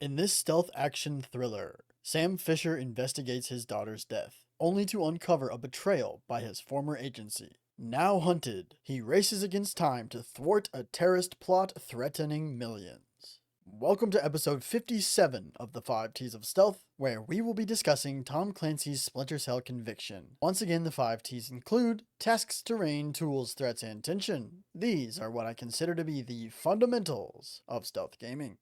In this stealth action thriller, Sam Fisher investigates his daughter's death, only to uncover a betrayal by his former agency. Now hunted, he races against time to thwart a terrorist plot threatening millions. Welcome to episode 57 of the 5 T's of Stealth, where we will be discussing Tom Clancy's Splinter Cell Conviction. Once again, the 5 T's include tasks, terrain, tools, threats, and tension. These are what I consider to be the fundamentals of stealth gaming.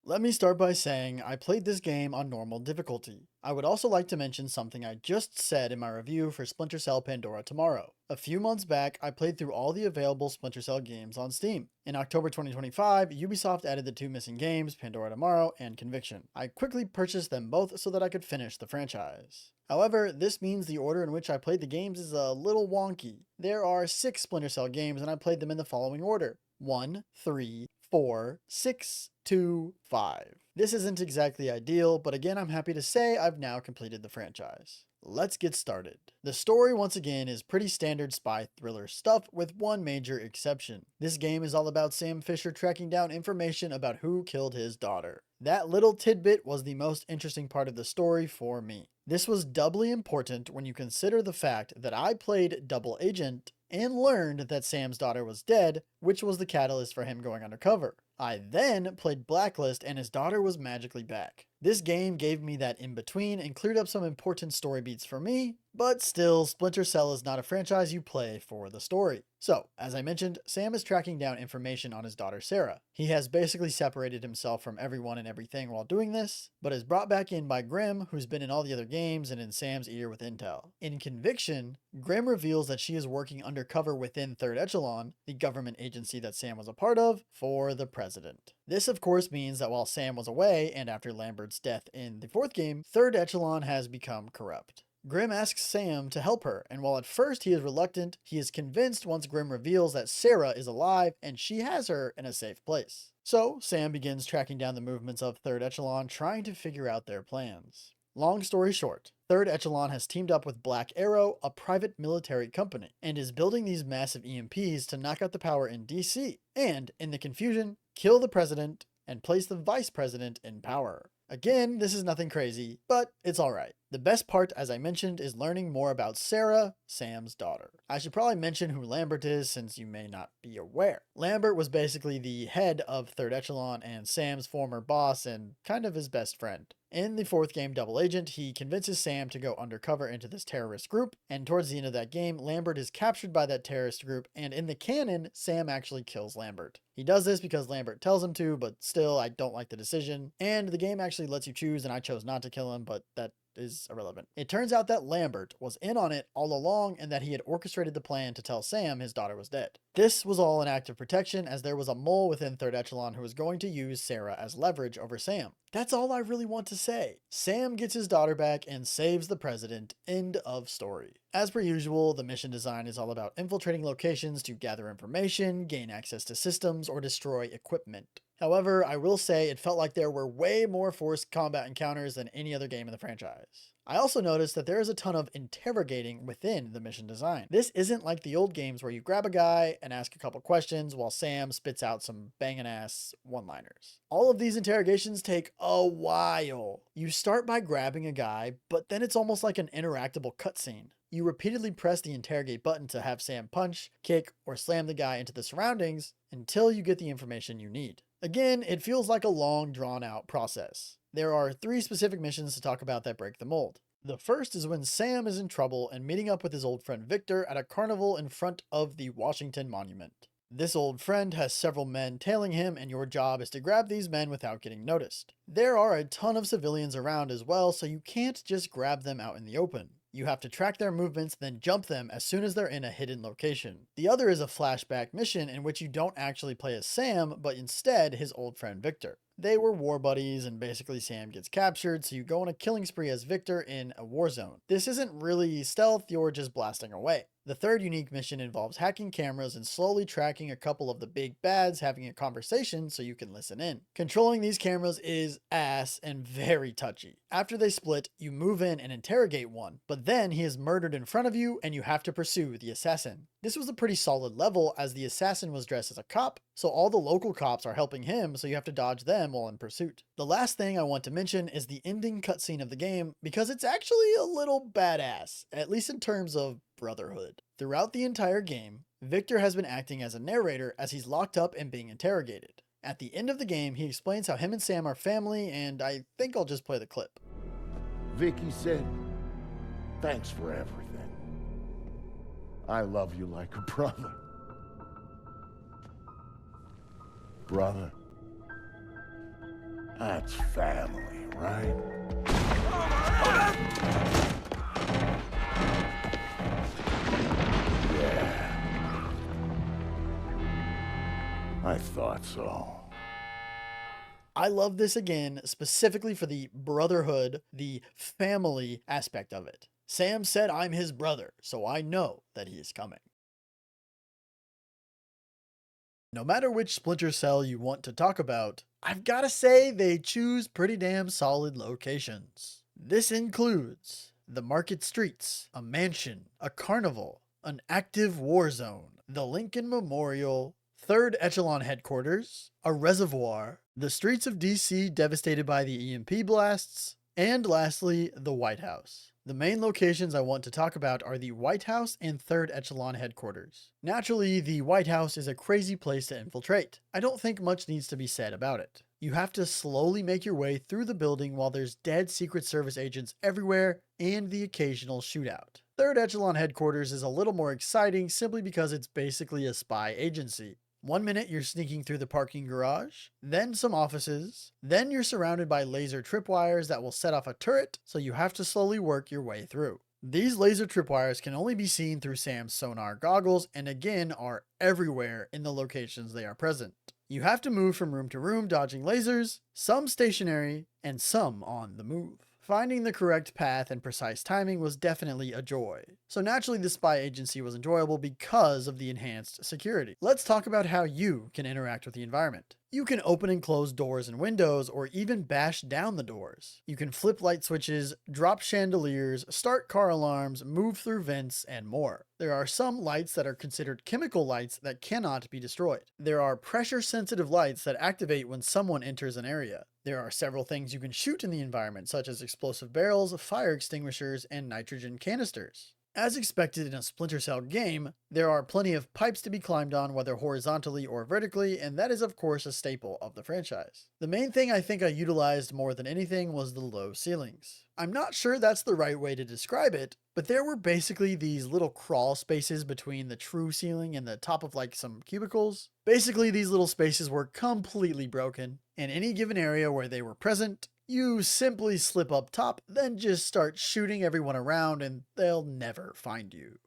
Let me start by saying I played this game on normal difficulty. I would also like to mention something I just said in my review for Splinter Cell Pandora Tomorrow. A few months back, I played through all the available Splinter Cell games on Steam. In October 2025, Ubisoft added the 2 missing games, Pandora Tomorrow and Conviction. I quickly purchased them both so that I could finish the franchise. However, this means the order in which I played the games is a little wonky. There are 6 Splinter Cell games and I played them in the following order: 1, 3, 4, 6, 2, 5. This isn't exactly ideal, but again, I'm happy to say I've now completed the franchise. Let's get started. The story, once again, is pretty standard spy thriller stuff with one major exception. This game is all about Sam Fisher tracking down information about who killed his daughter. That little tidbit was the most interesting part of the story for me. This was doubly important when you consider the fact that I played Double Agent and learned that Sam's daughter was dead, which was the catalyst for him going undercover. I then played Blacklist and his daughter was magically back. This game gave me that in-between and cleared up some important story beats for me, but still, Splinter Cell is not a franchise you play for the story. So, as I mentioned, Sam is tracking down information on his daughter Sarah. He has basically separated himself from everyone and everything while doing this, but is brought back in by Grim, who's been in all the other games and in Sam's ear with intel. In Conviction, Grim reveals that she is working undercover within Third Echelon, the government agency that Sam was a part of, for the president. This of course means that while Sam was away and after Lambert's death in the 4th game, Third Echelon has become corrupt. Grim asks Sam to help her, and while at first he is reluctant, he is convinced once Grim reveals that Sarah is alive and she has her in a safe place. So, Sam begins tracking down the movements of Third Echelon, trying to figure out their plans. Long story short, Third Echelon has teamed up with Black Arrow, a private military company, and is building these massive EMPs to knock out the power in DC, and, in the confusion, kill the president and place the vice president in power. Again, this is nothing crazy, but it's alright. The best part, as I mentioned, is learning more about Sarah, Sam's daughter. I should probably mention who Lambert is since you may not be aware. Lambert was basically the head of Third Echelon and Sam's former boss and kind of his best friend. In the 4th game, Double Agent, he convinces Sam to go undercover into this terrorist group, and towards the end of that game, Lambert is captured by that terrorist group, and in the canon, Sam actually kills Lambert. He does this because Lambert tells him to, but still, I don't like the decision, and the game actually lets you choose, and I chose not to kill him, but that is irrelevant. It turns out that Lambert was in on it all along and that he had orchestrated the plan to tell Sam his daughter was dead. This was all an act of protection as there was a mole within Third Echelon who was going to use Sarah as leverage over Sam. That's all I really want to say. Sam gets his daughter back and saves the president. End of story. As per usual, the mission design is all about infiltrating locations to gather information, gain access to systems, or destroy equipment. However, I will say it felt like there were way more forced combat encounters than any other game in the franchise. I also noticed that there is a ton of interrogating within the mission design. This isn't like the old games where you grab a guy and ask a couple questions while Sam spits out some bangin' ass one-liners. All of these interrogations take a while. You start by grabbing a guy, but then it's almost like an interactable cutscene. You repeatedly press the interrogate button to have Sam punch, kick, or slam the guy into the surroundings until you get the information you need. Again, it feels like a long, drawn-out process. There are 3 specific missions to talk about that break the mold. The first is when Sam is in trouble and meeting up with his old friend Victor at a carnival in front of the Washington Monument. This old friend has several men tailing him, and your job is to grab these men without getting noticed. There are a ton of civilians around as well, so you can't just grab them out in the open. You have to track their movements, then jump them as soon as they're in a hidden location. The other is a flashback mission in which you don't actually play as Sam, but instead his old friend Victor. They were war buddies, and basically Sam gets captured, so you go on a killing spree as Victor in a war zone. This isn't really stealth, you're just blasting away. The third unique mission involves hacking cameras and slowly tracking a couple of the big bads having a conversation so you can listen in. Controlling these cameras is ass and very touchy. After they split, you move in and interrogate one, but then he is murdered in front of you and you have to pursue the assassin. This was a pretty solid level as the assassin was dressed as a cop, so all the local cops are helping him, so you have to dodge them while in pursuit. The last thing I want to mention is the ending cutscene of the game because it's actually a little badass, at least in terms of brotherhood. Throughout the entire game, Victor has been acting as a narrator as he's locked up and being interrogated. At the end of the game, he explains how him and Sam are family, and I think I'll just play the clip. Vicky said, "Thanks for everything. I love you like a brother." Brother, that's family, right? Yeah. I thought so. I love this again, specifically for the brotherhood, the family aspect of it. Sam said I'm his brother, so I know that he is coming. No matter which Splinter Cell you want to talk about, I've gotta say they choose pretty damn solid locations. This includes the market streets, a mansion, a carnival, an active war zone, the Lincoln Memorial, 3rd Echelon headquarters, a reservoir, the streets of DC devastated by the EMP blasts, and lastly, the White House. The main locations I want to talk about are the White House and 3rd Echelon headquarters. Naturally, the White House is a crazy place to infiltrate. I don't think much needs to be said about it. You have to slowly make your way through the building while there's dead Secret Service agents everywhere and the occasional shootout. 3rd Echelon headquarters is a little more exciting simply because it's basically a spy agency. 1 minute you're sneaking through the parking garage, then some offices, then you're surrounded by laser tripwires that will set off a turret, so you have to slowly work your way through. These laser tripwires can only be seen through Sam's sonar goggles and again are everywhere in the locations they are present. You have to move from room to room dodging lasers, some stationary, and some on the move. Finding the correct path and precise timing was definitely a joy. So naturally the spy agency was enjoyable because of the enhanced security. Let's talk about how you can interact with the environment. You can open and close doors and windows or even bash down the doors. You can flip light switches, drop chandeliers, start car alarms, move through vents, and more. There are some lights that are considered chemical lights that cannot be destroyed. There are pressure-sensitive lights that activate when someone enters an area. There are several things you can shoot in the environment, such as explosive barrels, fire extinguishers, and nitrogen canisters. As expected in a Splinter Cell game, there are plenty of pipes to be climbed on, whether horizontally or vertically, and that is of course a staple of the franchise. The main thing I think I utilized more than anything was the low ceilings. I'm not sure that's the right way to describe it, but there were basically these little crawl spaces between the true ceiling and the top of like some cubicles. Basically, these little spaces were completely broken. In any given area where they were present, you simply slip up top, then just start shooting everyone around and they'll never find you.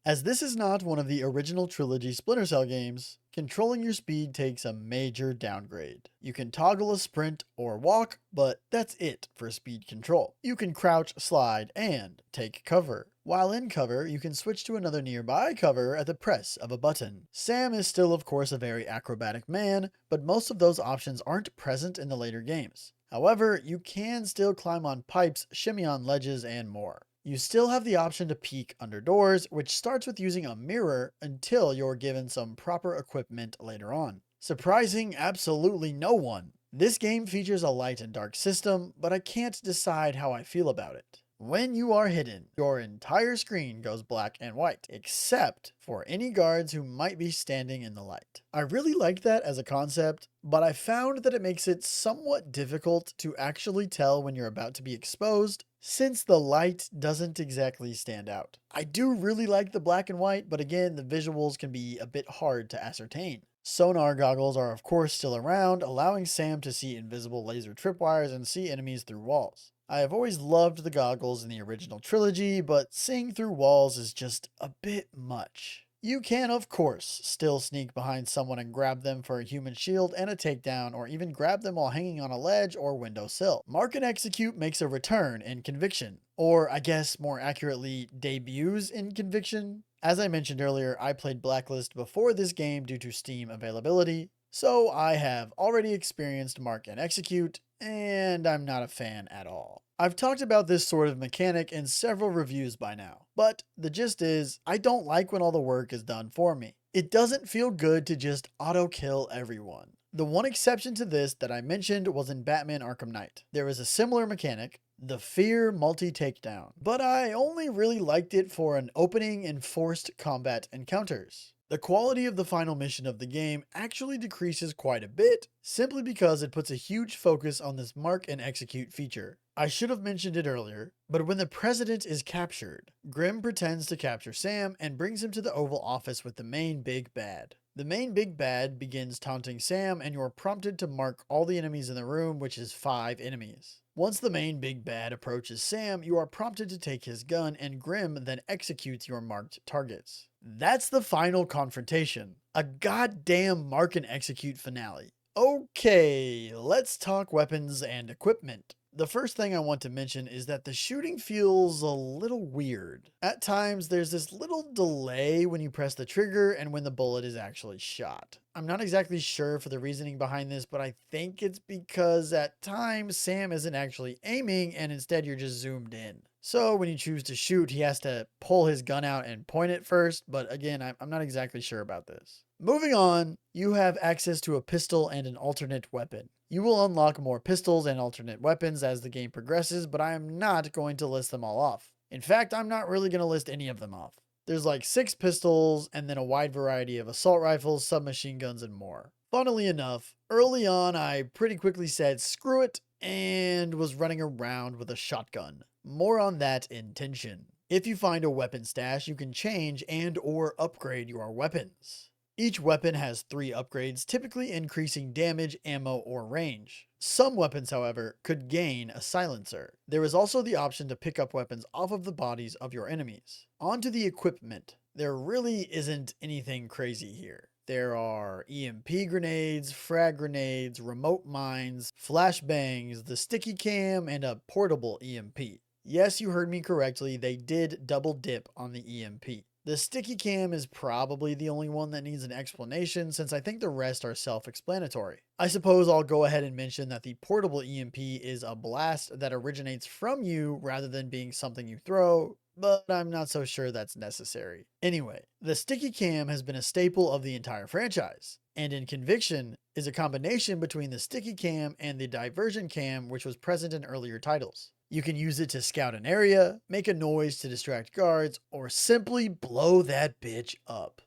As this is not one of the original trilogy Splinter Cell games, controlling your speed takes a major downgrade. You can toggle a sprint or walk, but that's it for speed control. You can crouch, slide, and take cover. While in cover, you can switch to another nearby cover at the press of a button. Sam is still of course a very acrobatic man, but most of those options aren't present in the later games. However, you can still climb on pipes, shimmy on ledges, and more. You still have the option to peek under doors, which starts with using a mirror until you're given some proper equipment later on. Surprising absolutely no one. This game features a light and dark system, but I can't decide how I feel about it. When you are hidden, your entire screen goes black and white, except for any guards who might be standing in the light. I really liked that as a concept, but I found that it makes it somewhat difficult to actually tell when you're about to be exposed, since the light doesn't exactly stand out. I do really like the black and white, but again, the visuals can be a bit hard to ascertain. Sonar goggles are of course still around, allowing Sam to see invisible laser tripwires and see enemies through walls. I have always loved the goggles in the original trilogy, but seeing through walls is just a bit much. You can, of course, still sneak behind someone and grab them for a human shield and a takedown, or even grab them while hanging on a ledge or windowsill. Mark and Execute makes a return in Conviction, or I guess more accurately, debuts in Conviction. As I mentioned earlier, I played Blacklist before this game due to Steam availability, so I have already experienced Mark and Execute, and I'm not a fan at all. I've talked about this sort of mechanic in several reviews by now, but the gist is, I don't like when all the work is done for me. It doesn't feel good to just auto-kill everyone. The one exception to this that I mentioned was in Batman Arkham Knight. There is a similar mechanic, the Fear multi-takedown, but I only really liked it for an opening and forced combat encounters. The quality of the final mission of the game actually decreases quite a bit, simply because it puts a huge focus on this mark and execute feature. I should have mentioned it earlier, but when the president is captured, Grim pretends to capture Sam and brings him to the Oval Office with the main big bad. The main big bad begins taunting Sam, and you're prompted to mark all the enemies in the room, which is 5 enemies. Once the main big bad approaches Sam, you are prompted to take his gun, and Grim then executes your marked targets. That's the final confrontation. A goddamn mark and execute finale. Okay, let's talk weapons and equipment. The first thing I want to mention is that the shooting feels a little weird. At times, there's this little delay when you press the trigger and when the bullet is actually shot. I'm not exactly sure for the reasoning behind this, but I think it's because at times Sam isn't actually aiming and instead you're just zoomed in. So when you choose to shoot, he has to pull his gun out and point it first, but again, I'm not exactly sure about this. Moving on, you have access to a pistol and an alternate weapon. You will unlock more pistols and alternate weapons as the game progresses, but I am not going to list them all off. In fact, I'm not really going to list any of them off. There's like 6 pistols and then a wide variety of assault rifles, submachine guns, and more. Funnily enough, early on I pretty quickly said screw it and was running around with a shotgun. More on that in tension. If you find a weapon stash, you can change and or upgrade your weapons. Each weapon has 3 upgrades, typically increasing damage, ammo, or range. Some weapons, however, could gain a silencer. There is also the option to pick up weapons off of the bodies of your enemies. On to the equipment. There really isn't anything crazy here. There are EMP grenades, frag grenades, remote mines, flashbangs, the sticky cam, and a portable EMP. Yes, you heard me correctly, they did double dip on the EMP. The sticky cam is probably the only one that needs an explanation, since I think the rest are self-explanatory. I suppose I'll go ahead and mention that the portable EMP is a blast that originates from you rather than being something you throw, but I'm not so sure that's necessary. Anyway, the sticky cam has been a staple of the entire franchise, and in Conviction is a combination between the sticky cam and the diversion cam, which was present in earlier titles. You can use it to scout an area, make a noise to distract guards, or simply blow that bitch up.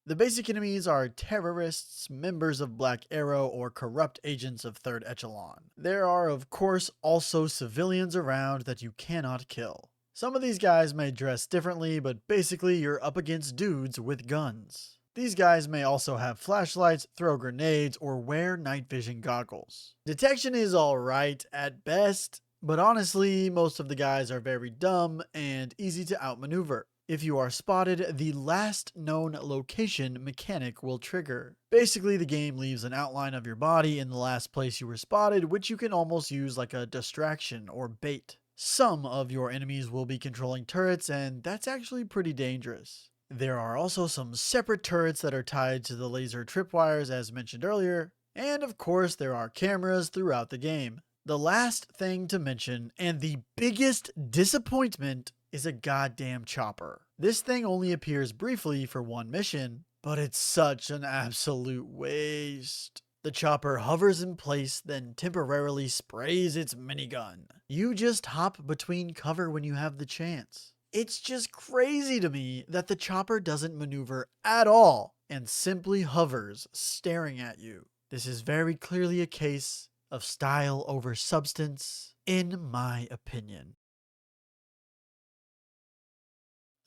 The basic enemies are terrorists, members of Black Arrow, or corrupt agents of Third Echelon. There are, of course, also civilians around that you cannot kill. Some of these guys may dress differently, but basically you're up against dudes with guns. These guys may also have flashlights, throw grenades, or wear night vision goggles. Detection is alright at best, but honestly, most of the guys are very dumb and easy to outmaneuver. If you are spotted, the last known location mechanic will trigger. Basically, the game leaves an outline of your body in the last place you were spotted, which you can almost use like a distraction or bait. Some of your enemies will be controlling turrets, and that's actually pretty dangerous. There are also some separate turrets that are tied to the laser tripwires as mentioned earlier, and of course there are cameras throughout the game. The last thing to mention, and the biggest disappointment, is a goddamn chopper. This thing only appears briefly for one mission, but it's such an absolute waste. The chopper hovers in place, then temporarily sprays its minigun. You just hop between cover when you have the chance. It's just crazy to me that the chopper doesn't maneuver at all and simply hovers, staring at you. This is very clearly a case of style over substance, in my opinion.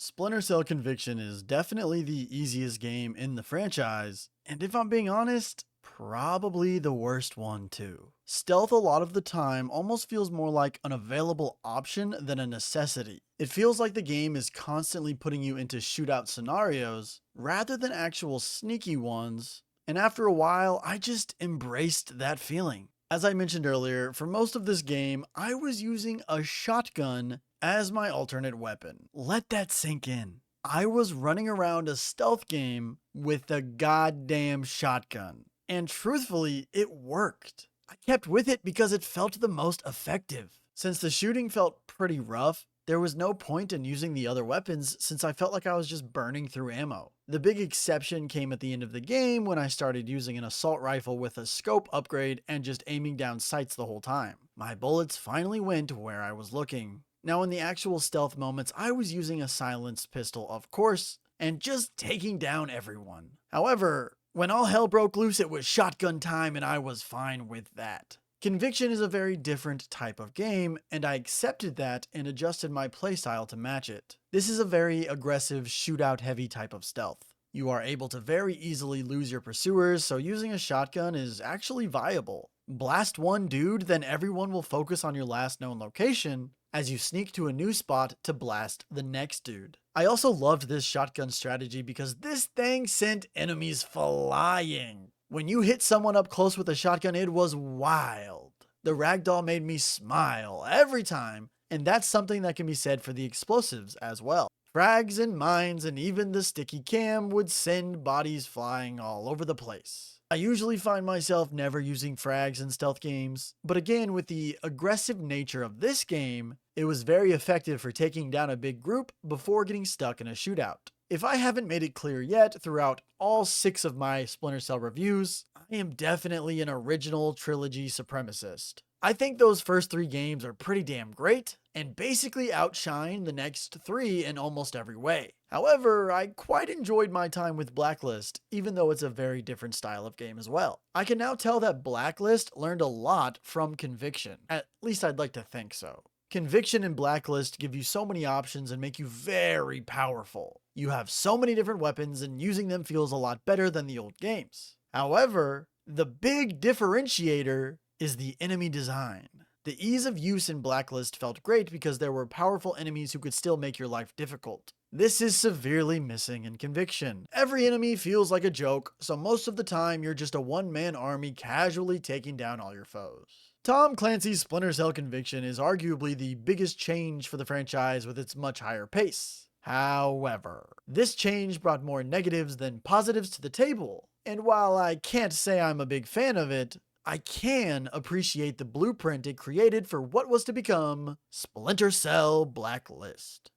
Splinter Cell Conviction is definitely the easiest game in the franchise, and if I'm being honest, Probably the worst one, too. Stealth a lot of the time almost feels more like an available option than a necessity. It feels like the game is constantly putting you into shootout scenarios rather than actual sneaky ones, and after a while, I just embraced that feeling. As I mentioned earlier, for most of this game, I was using a shotgun as my alternate weapon. Let that sink in. I was running around a stealth game with a goddamn shotgun. And truthfully, it worked. I kept with it because it felt the most effective. Since the shooting felt pretty rough, there was no point in using the other weapons since I felt like I was just burning through ammo. The big exception came at the end of the game when I started using an assault rifle with a scope upgrade and just aiming down sights the whole time. My bullets finally went where I was looking. Now in the actual stealth moments, I was using a silenced pistol, of course, and just taking down everyone. However, when all hell broke loose, it was shotgun time, and I was fine with that. Conviction is a very different type of game, and I accepted that and adjusted my playstyle to match it. This is a very aggressive, shootout heavy type of stealth. You are able to very easily lose your pursuers, so using a shotgun is actually viable. Blast one dude, then everyone will focus on your last known location as you sneak to a new spot to blast the next dude. I also loved this shotgun strategy because this thing sent enemies flying. When you hit someone up close with a shotgun, it was wild. The ragdoll made me smile every time, and that's something that can be said for the explosives as well. Frags and mines and even the sticky cam would send bodies flying all over the place. I usually find myself never using frags in stealth games, but again, with the aggressive nature of this game, it was very effective for taking down a big group before getting stuck in a shootout. If I haven't made it clear yet throughout all 6 of my Splinter Cell reviews, I am definitely an original trilogy supremacist. I think those first 3 games are pretty damn great, and basically outshine the next 3 in almost every way. However, I quite enjoyed my time with Blacklist, even though it's a very different style of game as well. I can now tell that Blacklist learned a lot from Conviction. At least I'd like to think so. Conviction and Blacklist give you so many options and make you very powerful. You have so many different weapons, and using them feels a lot better than the old games. However, the big differentiator is the enemy design. The ease of use in Blacklist felt great because there were powerful enemies who could still make your life difficult. This is severely missing in Conviction. Every enemy feels like a joke, so most of the time you're just a one-man army casually taking down all your foes. Tom Clancy's Splinter Cell Conviction is arguably the biggest change for the franchise with its much higher pace. However, this change brought more negatives than positives to the table, and while I can't say I'm a big fan of it, I can appreciate the blueprint it created for what was to become Splinter Cell Blacklist.